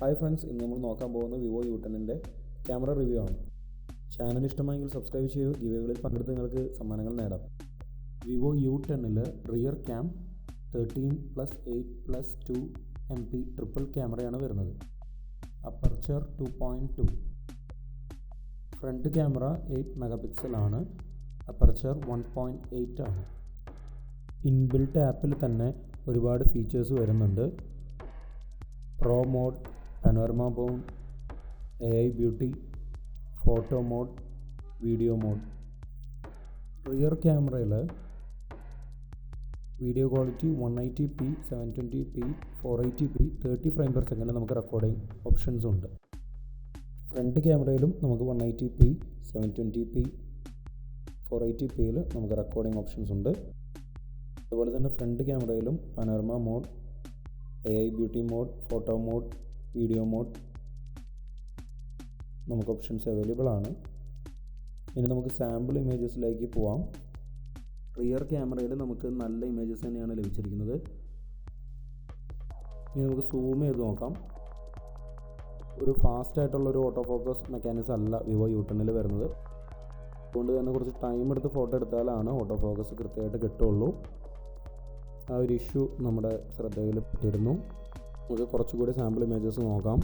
Hi friends, ഇന്ന് നമ്മൾ നോക്കാൻ പോകുന്നത് Vivo U10ൻ്റെ ക്യാമറ റിവ്യൂ ആണ്. ചാനൽ ഇഷ്ടമായെങ്കിൽ സബ്സ്ക്രൈബ് ചെയ്യൂ. ഗിവേകളിൽ പങ്കെടുത്ത് നിങ്ങൾക്ക് സമ്മാനങ്ങൾ നേടാം. Vivo U10ൽ റിയർ ക്യാം 13+8+2 MP ട്രിപ്പിൾ ക്യാമറയാണ് വരുന്നത്. അപ്പർച്ചർ 2.2, ഫ്രണ്ട് ക്യാമറ 8 മെഗാപിക്സൽ ആണ്. അപ്പർച്ചർ 1.8 ആണ്. ഇൻബിൽറ്റ് ആപ്പിൽ തന്നെ ഒരുപാട് ഫീച്ചേഴ്സ് വരുന്നുണ്ട്. Pro mode, panorama mode, AI beauty, photo mode, video mode. Rear ക്യാമറയിൽ video quality 180p, 720p, 480p, 30 frame per സെക്കൻഡിൽ നമുക്ക് റെക്കോർഡിംഗ് ഓപ്ഷൻസ് ഉണ്ട്. ഫ്രണ്ട് ക്യാമറയിലും നമുക്ക് 180p, 720p, 480pയിൽ നമുക്ക് റെക്കോർഡിംഗ് ഓപ്ഷൻസ് ഉണ്ട്. അതുപോലെ തന്നെ ഫ്രണ്ട് ക്യാമറയിലും panorama mode, AI beauty mode, photo mode, video mode നമുക്ക് ഓപ്ഷൻസ് അവൈലബിൾ ആണ്. ഇനി നമുക്ക് സാമ്പിൾ ഇമേജസിലേക്ക് പോവാം. റിയർ ക്യാമറയിൽ നമുക്ക് നല്ല ഇമേജസ് തന്നെയാണ് ലഭിച്ചിരിക്കുന്നത്. ഇനി നമുക്ക് സൂം ചെയ്ത് നോക്കാം. ഒരു ഫാസ്റ്റായിട്ടുള്ളൊരു ഓട്ടോ ഫോക്കസ് മെക്കാനിസം അല്ല Vivo U10ൽ വരുന്നത്. അതുകൊണ്ട് തന്നെ കുറച്ച് ടൈം എടുത്ത് ഫോട്ടോ എടുത്താലാണ് ഓട്ടോ ഫോക്കസ് കൃത്യമായിട്ട് കിട്ടുള്ളൂ. ആ ഒരു ഇഷ്യൂ നമ്മുടെ ശ്രദ്ധയിൽ പെട്ടിരുന്നു. നമുക്ക് കുറച്ചുകൂടി സാമ്പിൾ ഇമേജസ് നോക്കാം.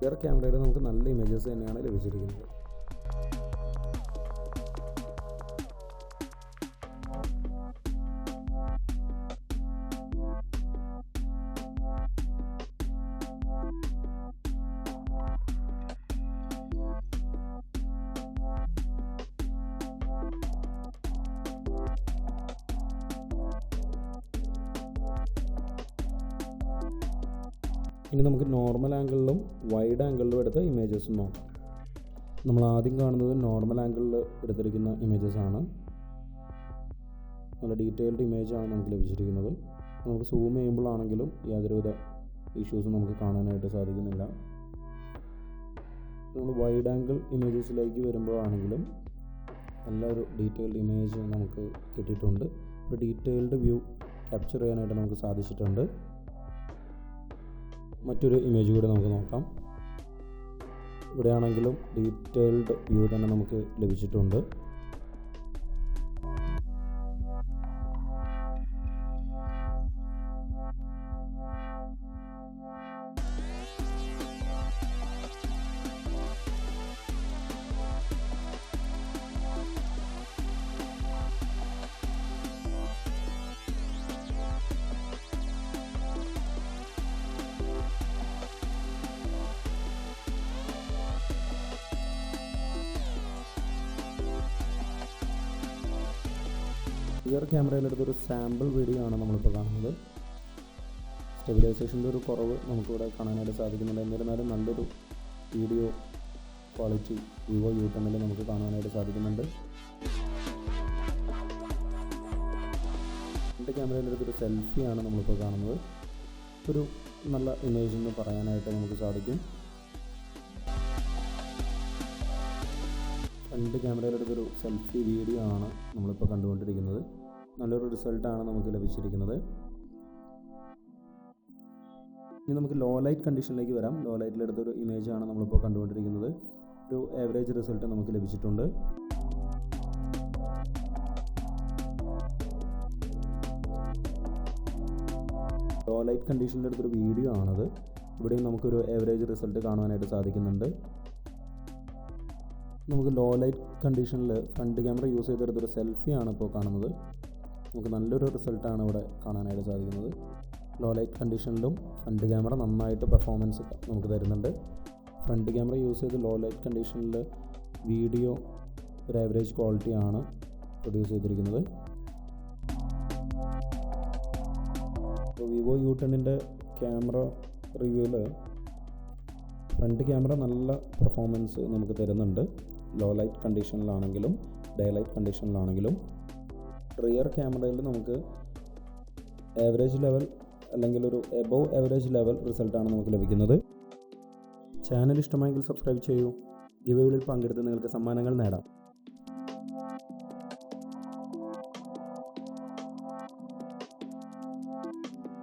റിയർ ക്യാമറയിൽ നമുക്ക് നല്ല ഇമേജസ് തന്നെയാണ് ലഭിച്ചിരിക്കുന്നത്. ഇനി നമുക്ക് നോർമൽ ആംഗിളിലും വൈഡ് ആംഗിളിലും എടുത്ത ഇമേജസ് നോക്കാം. നമ്മൾ ആദ്യം കാണുന്നത് നോർമൽ ആംഗിളിൽ എടുത്തിരിക്കുന്ന ഇമേജസ് ആണ്. നല്ല ഡീറ്റെയിൽഡ് ഇമേജാണ് നമുക്ക് ലഭിച്ചിരിക്കുന്നത്. നമുക്ക് സൂം ചെയ്യുമ്പോഴാണെങ്കിലും യാതൊരുവിധ ഇഷ്യൂസും നമുക്ക് കാണാനായിട്ട് സാധിക്കുന്നില്ല. നമ്മൾ വൈഡ് ആംഗിൾ ഇമേജസിലേക്ക് വരുമ്പോഴാണെങ്കിലും നല്ലൊരു ഡീറ്റെയിൽഡ് ഇമേജ് നമുക്ക് കിട്ടിയിട്ടുണ്ട്. ഒരു ഡീറ്റെയിൽഡ് വ്യൂ ക്യാപ്ചർ ചെയ്യാനായിട്ട് നമുക്ക് സാധിച്ചിട്ടുണ്ട്. മറ്റൊരു ഇമേജ് കൂടി നമുക്ക് നോക്കാം. ഇവിടെയാണെങ്കിലും ഡീറ്റെയിൽഡ് വ്യൂ തന്നെ നമുക്ക് ലഭിച്ചിട്ടുണ്ട്. റിയർ ക്യാമറയിലെടുത്തൊരു സാമ്പിൾ വീഡിയോ ആണ് നമ്മളിപ്പോൾ കാണുന്നത്. സ്റ്റെബിലൈസേഷൻ്റെ ഒരു കുറവ് നമുക്കിവിടെ കാണാനായിട്ട് സാധിക്കുന്നുണ്ട്. എന്നിരുന്നാലും നല്ലൊരു വീഡിയോ ക്വാളിറ്റി Vivo U10ൽ നമുക്ക് കാണാനായിട്ട് സാധിക്കുന്നുണ്ട്. ഫ്രണ്ട് ക്യാമറയിലെടുത്തൊരു സെൽഫിയാണ് നമ്മളിപ്പോൾ കാണുന്നത്. ഒരു നല്ല ഇമേജ് എന്ന് പറയാനായിട്ട് നമുക്ക് സാധിക്കും. ഫ്രണ്ട് ക്യാമറയിലെടുത്തൊരു സെൽഫി വീഡിയോ ആണ് നമ്മളിപ്പോൾ കണ്ടുകൊണ്ടിരിക്കുന്നത്. നല്ലൊരു റിസൾട്ടാണ് നമുക്ക് ലഭിച്ചിരിക്കുന്നത്. ഇനി നമുക്ക് ലോ ലൈറ്റ് കണ്ടീഷനിലേക്ക് വരാം. ലോ ലൈറ്റിലെടുത്തൊരു ഇമേജാണ് നമ്മളിപ്പോൾ കണ്ടുകൊണ്ടിരിക്കുന്നത്. ഒരു ആവറേജ് റിസൾട്ട് നമുക്ക് ലഭിച്ചിട്ടുണ്ട്. ലോ ലൈറ്റ് കണ്ടീഷനിലെടുത്തൊരു വീഡിയോ ആണത്. ഇവിടെയും നമുക്കൊരു ആവറേജ് റിസൾട്ട് കാണുവാനായിട്ട് സാധിക്കുന്നുണ്ട്. നമുക്ക് ലോ ലൈറ്റ് കണ്ടീഷനിൽ ഫ്രണ്ട് ക്യാമറ യൂസ് ചെയ്തെടുത്തൊരു സെൽഫിയാണ് ഇപ്പോൾ കാണുന്നത്. നമുക്ക് നല്ലൊരു റിസൾട്ടാണ് ഇവിടെ കാണാനായിട്ട് സാധിക്കുന്നത്. ലോ ലൈറ്റ് കണ്ടീഷനിലും ഫ്രണ്ട് ക്യാമറ നന്നായിട്ട് പെർഫോമൻസ് നമുക്ക് തരുന്നുണ്ട്. ഫ്രണ്ട് ക്യാമറ യൂസ് ചെയ്ത് ലോ ലൈറ്റ് കണ്ടീഷനിൽ വീഡിയോ ഒരു ആവറേജ് ക്വാളിറ്റിയാണ് പ്രൊഡ്യൂസ് ചെയ്തിരിക്കുന്നത്. ഇപ്പോൾ Vivo U10ൻ്റെ ക്യാമറ റിവ്യൂവിൽ ഫ്രണ്ട് ക്യാമറ നല്ല പെർഫോമൻസ് നമുക്ക് തരുന്നുണ്ട്. ലോ ലൈറ്റ് കണ്ടീഷനിലാണെങ്കിലും ഡേ ലൈറ്റ് കണ്ടീഷനിലാണെങ്കിലും. റിയർ ക്യാമറയിൽ നമുക്ക് ആവറേജ് ലെവൽ അല്ലെങ്കിൽ ഒരു എബോവ് ആവറേജ് ലെവൽ റിസൾട്ടാണ് നമുക്ക് ലഭിക്കുന്നത്. ചാനൽ ഇഷ്ടമായെങ്കിൽ സബ്സ്ക്രൈബ് ചെയ്യൂ. ഗിവേകളിൽ പങ്കെടുത്ത് നിങ്ങൾക്ക് സമ്മാനങ്ങൾ നേടാം.